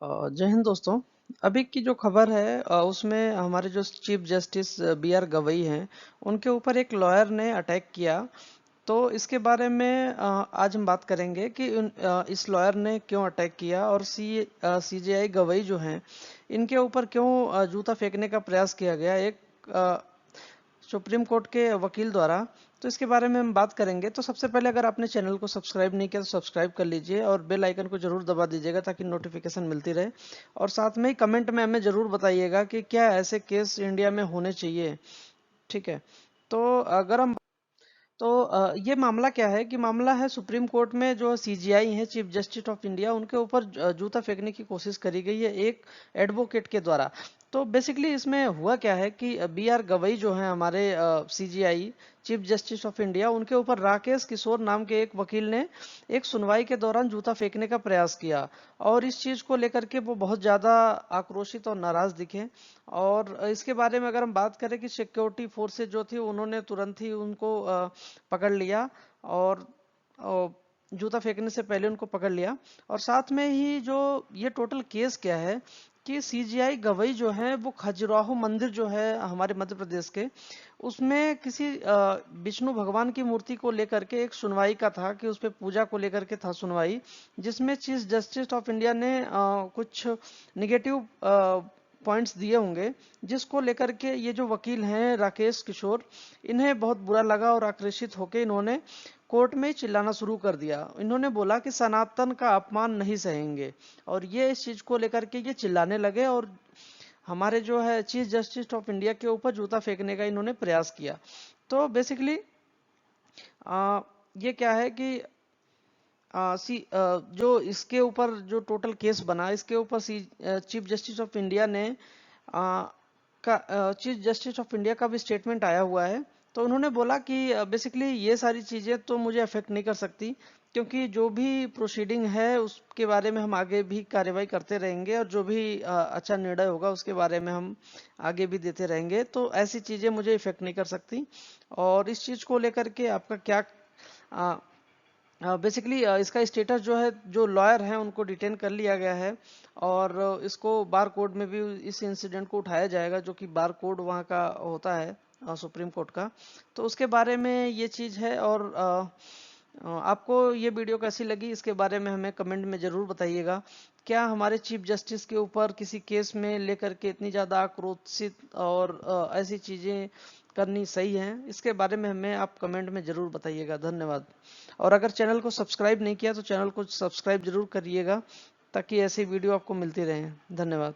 जय हिंद दोस्तों। अभी की जो खबर है उसमें हमारे जो chief justice B R Gavai हैं, उनके ऊपर एक लॉयर ने अटैक किया। तो इसके बारे में आज हम बात करेंगे कि इस लॉयर ने क्यों अटैक किया और सीजेआई गवई जो हैं, इनके ऊपर क्यों जूता फेंकने का प्रयास किया गया एक सुप्रीम कोर्ट के वकील द्वारा। तो इसके बारे में हम बात करेंगे। तो सबसे पहले अगर आपने चैनल को सब्सक्राइब नहीं किया तो सब्सक्राइब कर लीजिए और बेल आइकन को जरूर दबा दीजिएगा ताकि नोटिफिकेशन मिलती रहे। और साथ में ही कमेंट में हमें जरूर बताइएगा कि क्या ऐसे केस इंडिया में होने चाहिए। ठीक है। तो अगर हम ये मामला क्या है कि मामला है सुप्रीम कोर्ट में जो सीजीआई है, चीफ जस्टिस ऑफ इंडिया, उनके ऊपर जूता फेंकने की कोशिश करी गई है एक एडवोकेट के द्वारा। तो बेसिकली इसमें हुआ क्या है कि बी आर गवई जो है हमारे CGI chief justice of India, उनके ऊपर राकेश किशोर नाम के एक वकील ने एक सुनवाई के दौरान जूता फेंकने का प्रयास किया। और इस चीज को लेकर के वो बहुत ज्यादा आक्रोशित और नाराज दिखे। और इसके बारे में अगर हम बात करें कि सिक्योरिटी फोर्सेज जो थी उन्होंने तुरंत ही उनको पकड़ लिया और अ, जूता फेंकने से पहले उनको पकड़ लिया। और साथ में ही जो ये टोटल केस क्या है कि सीजीआई गवई जो है वो खजुराहो मंदिर जो है हमारे मध्य प्रदेश के, उसमें किसी विष्णु भगवान की मूर्ति को लेकर के एक सुनवाई का था कि उस पे पूजा को लेकर के था सुनवाई, जिसमें चीफ जस्टिस ऑफ इंडिया ने कुछ निगेटिव पॉइंट्स दिए होंगे, जिसको लेकर के ये जो वकील हैं राकेश किशोर, इन्हें बहुत बुरा लगा और आक्रोशित होकर इन्होंने कोर्ट में चिल्लाना शुरू कर दिया। इन्होंने बोला कि सनातन का अपमान नहीं सहेंगे। और ये इस चीज को लेकर के ये चिल्लाने लगे और हमारे जो है चीफ जस्टिस ऑफ इंडिया के ऊपर जूता फेंकने का इन्होंने प्रयास किया। तो बेसिकली ये क्या है कि जो इसके ऊपर जो टोटल केस बना, इसके ऊपर चीफ जस्टिस ऑफ इंडिया ने चीफ जस्टिस ऑफ इंडिया का भी स्टेटमेंट आया हुआ है। तो उन्होंने बोला कि बेसिकली ये सारी चीजें तो मुझे अफेक्ट नहीं कर सकती, क्योंकि जो भी प्रोसीडिंग है उसके बारे में हम आगे भी कार्रवाई करते रहेंगे और जो भी अच्छा निर्णय होगा उसके बारे में हम आगे भी देते रहेंगे। तो ऐसी चीजें मुझे इफेक्ट नहीं कर सकती। और इस चीज को लेकर के आपका क्या बेसिकली इसका स्टेटस जो है, जो लॉयर हैं उनको डिटेन कर लिया गया है। और इसको बार कोड में भी इस इंसिडेंट को उठाया जाएगा, जो कि बार कोड वहाँ का होता है सुप्रीम कोर्ट का। तो उसके बारे में ये चीज़ है। और आपको ये वीडियो कैसी लगी इसके बारे में हमें कमेंट में ज़रूर बताइएगा। क्या हमारे चीफ जस्टिस के ऊपर किसी केस में लेकर के इतनी ज़्यादा आक्रोशित और ऐसी चीज़ें करनी सही है? इसके बारे में हमें आप कमेंट में ज़रूर बताइएगा। धन्यवाद। और अगर चैनल को सब्सक्राइब नहीं किया तो चैनल को सब्सक्राइब जरूर करिएगा ताकि ऐसी वीडियो आपको मिलती रहे। धन्यवाद।